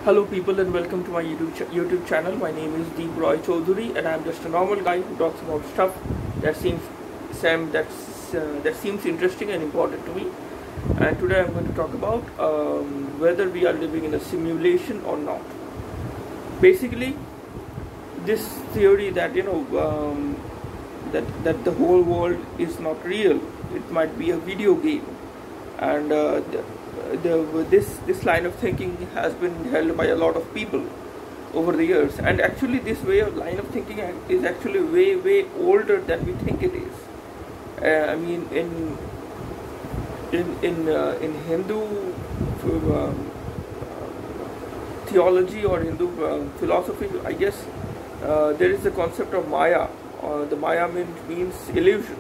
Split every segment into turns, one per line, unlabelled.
Hello people and welcome to my YouTube channel. My name is Deep Roy Chaudhary and I am just a normal guy who talks about stuff that seems interesting and important to me. And today I am going to talk about whether we are living in a simulation or not. Basically, this theory that that the whole world is not real, it might be a video game, and this line of thinking has been held by a lot of people over the years. And actually this line of thinking is actually way older than we think it is. I mean, in Hindu theology or Hindu philosophy, I guess there is the concept of Maya. The Maya means illusion.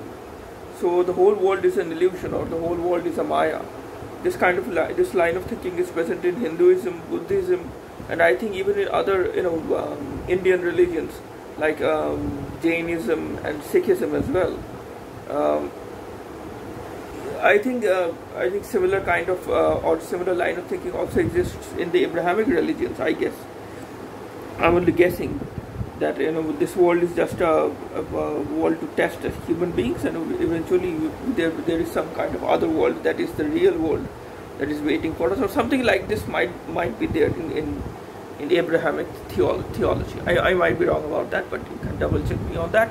So the whole world is an illusion, or the whole world is a Maya. This line of thinking is present in Hinduism, Buddhism, and I think even in other Indian religions like Jainism and Sikhism as well. I think similar kind of or similar line of thinking also exists in the Abrahamic religions. I guess I'm only guessing that this world is just a world to test human beings, and eventually there is some kind of other world that is the real world that is waiting for us, or something like this might be there in Abrahamic theology. I might be wrong about that, but you can double check me on that.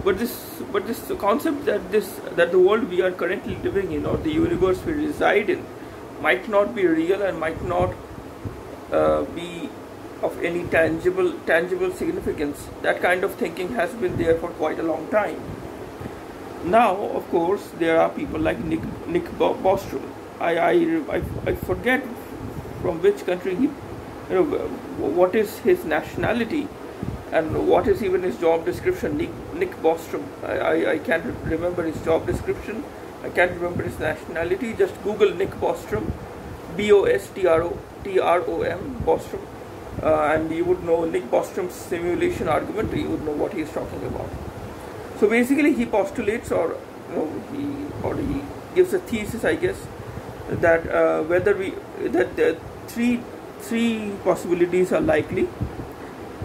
But this concept that the world we are currently living in, or the universe we reside in, might not be real and might not be of any tangible significance. That kind of thinking has been there for quite a long time. Now, of course, there are people like Nick Bostrom. I forget from which country he, what is his nationality and what is even his job description. Nick Bostrom. I can't remember his job description. I can't remember his nationality. Just Google Nick Bostrom, Bostrom, Bostrom. And you would know Nick Bostrom's simulation argument. You would know what he is talking about. So basically, he postulates, or he gives a thesis, I guess, that that the three possibilities are likely.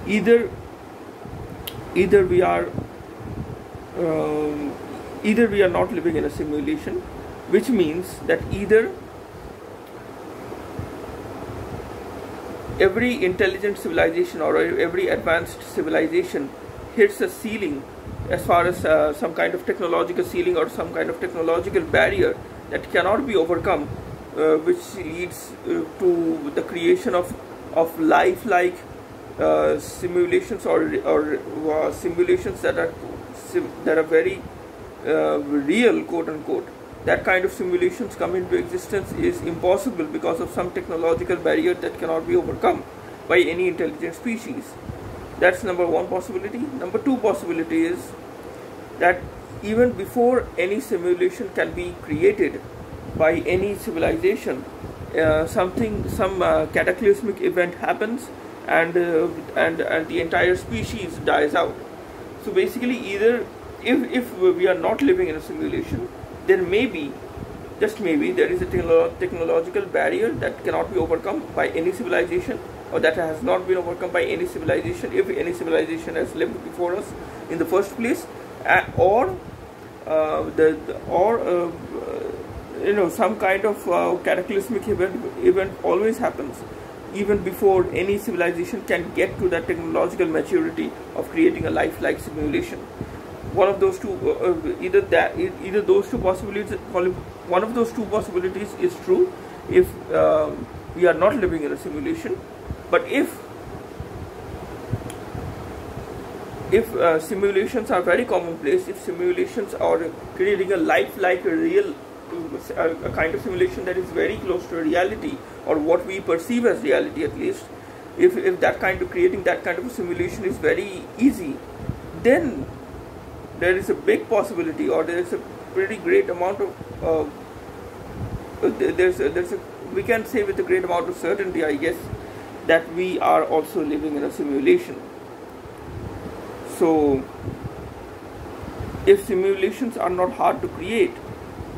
Either we are not living in a simulation, which means that either every intelligent civilization or every advanced civilization hits a ceiling, as far as some kind of technological ceiling or some kind of technological barrier that cannot be overcome, which leads to the creation of lifelike simulations or simulations that are very real, quote unquote. That kind of simulations come into existence is impossible because of some technological barrier that cannot be overcome by any intelligent species. That's number one possibility. Number two possibility is that even before any simulation can be created by any civilization, some cataclysmic event happens, and the entire species dies out. So basically, either if we are not living in a simulation, then maybe, just maybe, there is a technological barrier that cannot be overcome by any civilization, or that has not been overcome by any civilization, if any civilization has lived before us in the first place, or some kind of cataclysmic event always happens even before any civilization can get to that technological maturity of creating a lifelike simulation. One of those two, either those two possibilities, one of those two possibilities is true if we are not living in a simulation. But if simulations are very commonplace, if simulations are creating a lifelike, real, a kind of simulation that is very close to reality, or what we perceive as reality at least, if creating that kind of a simulation is very easy, then there is a big possibility, or there is a pretty great amount of we can say with a great amount of certainty, I guess, that we are also living in a simulation. So if simulations are not hard to create,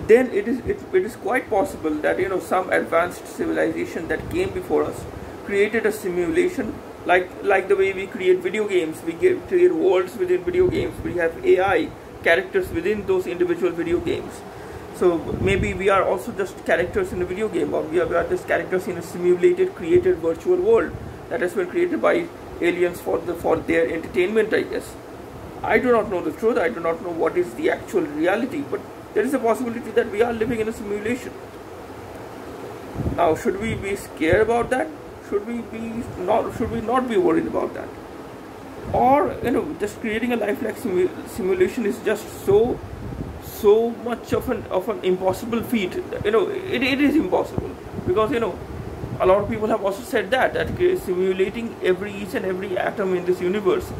then it is quite possible that some advanced civilization that came before us created a simulation, like the way we create video games. We create worlds within video games. We have AI characters within those individual video games. So maybe we are also just characters in a video game, or we are just characters in a simulated, created virtual world that has been created by aliens for their entertainment, I guess. I do not know the truth. I do not know what is the actual reality, but there is a possibility that we are living in a simulation. Now, should we be scared about that? Should we not be worried about that? Or just creating a lifelike simulation is just so much of an impossible feat. It is impossible, because a lot of people have also said that simulating each and every atom in this universe,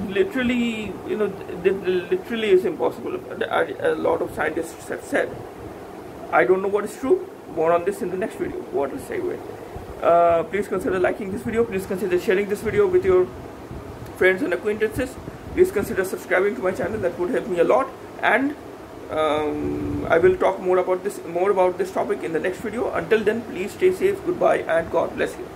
literally is impossible. A lot of scientists have said. I don't know what is true. More on this in the next video. What a segue. Please consider liking this video. Please consider sharing this video with your friends and acquaintances. Please consider subscribing to my channel. That would help me a lot. And I will talk more about this topic in the next video. Until then, please stay safe. Goodbye and God bless you.